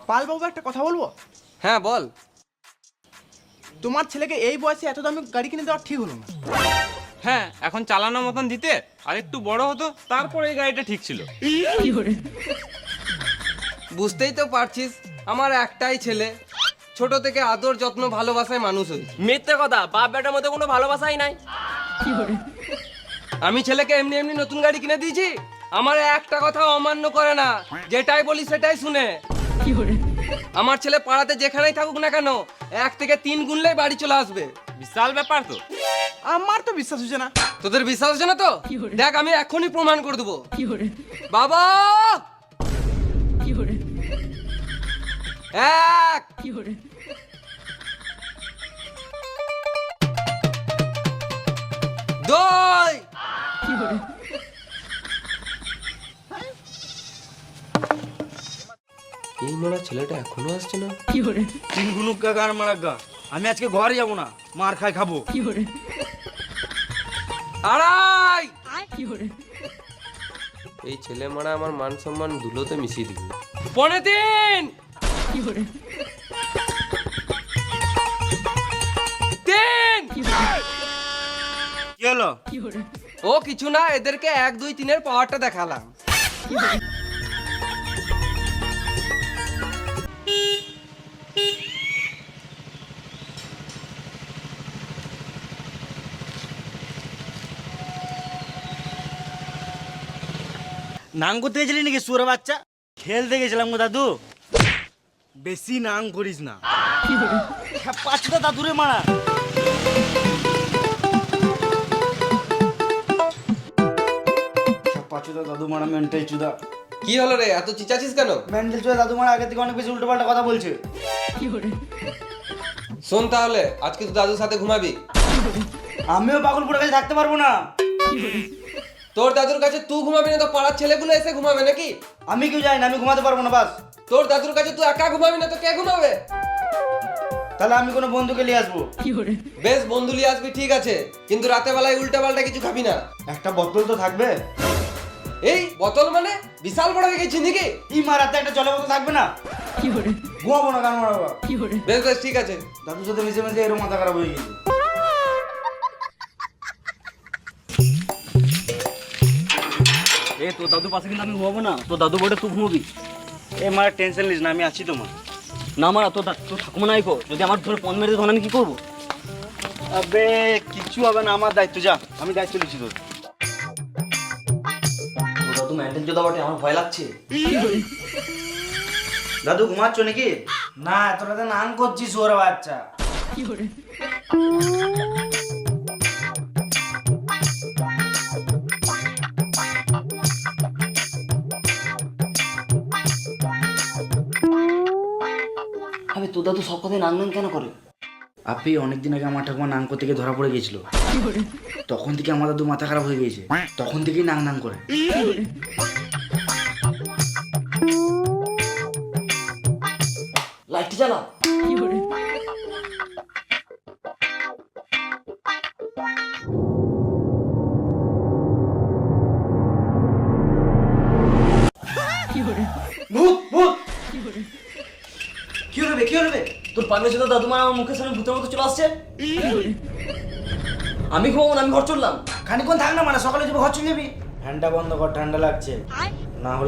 পালবাবু একটা কথা বলবো? হ্যাঁ বল। তোমার ছেলেকে এই বয়সে এত দামি গাড়ি কিনে দেওয়া ঠিক হলো না। হ্যাঁ, এখন চালানোর মতন দিতে আর একটু বড় হতো, তারপরে এই গাড়িটা ঠিক ছিল। বুঝতেই তো পারছিস, আমার একটাই ছেলে, ছোট থেকে আদর যত্ন ভালোবাসায় মানুষ হয়েছে। মিথ্যে কথা, বাপ বেটার মধ্যে কোনো ভালোবাসাই নাই। আমি ছেলেকে এমনি এমনি নতুন গাড়ি কিনে দিয়েছি? আমার একটা কথা অমান্য করে না, যেটাই বলি সেটাই শুনে। আমার ছেলে পাড়াতে যেখানেই থাকুক না কেন 1 থেকে 3 গুনলেই বাড়ি চলে আসবে। বিশাল ব্যাপার তো। আমার তো বিশ্বাস হচ্ছে না। তোদের বিশ্বাস হচ্ছে না তো দেখ, আমি এখনই প্রমাণ করে দেবো। বাবা, এক, দুই, এই মারা ছেলেটা এখনো আসছে না। তিন গুনুক কাকা আর মারাক্কা, আমি আজকে ঘরে যাবো না, মার খাই খাবো। আড়াই, এই ছেলে মারা আমার মান সম্মান ধুলোতে মিশিয়ে দিল। 3.25, 3। কি হলো? ও কিছু না, এদেরকে 1 2 3 এর পাওয়ারটা দেখালাম। নাং করতে গেছিলি নাকি সুরে বাচ্চা? খেলতে গেছিলাম গো দাদু। বেশি নাং করিস না, পাচ্ছি তো দাদুরে মারা। পাচ্ছি তো দাদু মারা মেন্টাল চুদা। কি হলো রে, এত চিচাছিস কেন? মেন্টাল চুদা দাদু মারা আগে থেকে অনেক বেশি উল্টো পাল্টা কথা বলছে। শোন তাহলে, আজকে তো দাদুর সাথে ঘুমাবি। আমিও পাগলপুরের কাছে থাকতে পারবো না। তোর দাদুর কাছে তুই ঘুমাবি না তো পাড়ার ছেলেগুলো এসে ঘুমাবে নাকি? আমি কেউ যাই না, আমি ঘুমাতে পারবো না বাস। তোর দাদুর কাছে তুই একা ঘুমাবি না তো কে ঘুমাবে? তাহলে আমি কোনো বন্ধুকে নিয়ে আসবো। বেশ, বন্ধু নিয়ে আসবি ঠিক আছে, কিন্তু রাতে বেলায় উল্টা পাল্টা কিছু খাবি না। একটা বোতল তো থাকবে। এই বোতল মানে বিশাল বড় হয়ে গেছি নাকি? ই মারাতে একটা জলের বোতল থাকবে না? ঘুমাবো না, গান মারাবো। বেশ বেশ ঠিক আছে। দাদুর সাথে মিশে মিশে এরকম মাথা খারাপ হয়ে গেছে। এ তোর দাদু পাশে কিন্তু আমি ঘুমাবো না, তোর দাদু বটে তুই ঘুমবি। এ মারা টেনশন নিস না, আমি আছি তো মা। না মারা, তোর ঠাকুমা নাই কো, যদি আমার ধরে পন মেরে তখন আমি কি করবো? আবে কিচ্ছু হবে না, আমার দায়িত্ব, যা আমি দায়িত্ব নিচ্ছি তোর। তোর দাদু মেন্টাল জোদা বটে, আমার ভয় লাগছে। দাদু ঘুমাচ্ছ নাকি? না, তোরা তো নান করছিস ওর বাচ্চা। আবে তোর দাদু সব কথায় নাং নাং কেন করে? আপনি অনেকদিন আগে আমার ঠাকুমা নাং করতে গিয়ে ধরা পড়ে গেছিল, তখন থেকে আমার দাদু মাথা খারাপ হয়ে গেছে, তখন থেকেই নাং নাং করে। লাইটটা জ্বালা। ভূত ভূত! কি হলো কি হলো? তোর পাগলের সাথে দাদু মা আমার মুখের সামনে ভূতের মতো চলে আসছে। আমি ঘুমাবো না, আমি ঘর চললাম। খানিকক্ষণ থাক না, মানে সকালে যাবো, ঘর চলে যাবি। ফ্যানটা বন্ধ কর, ঠান্ডা লাগছে, না হলে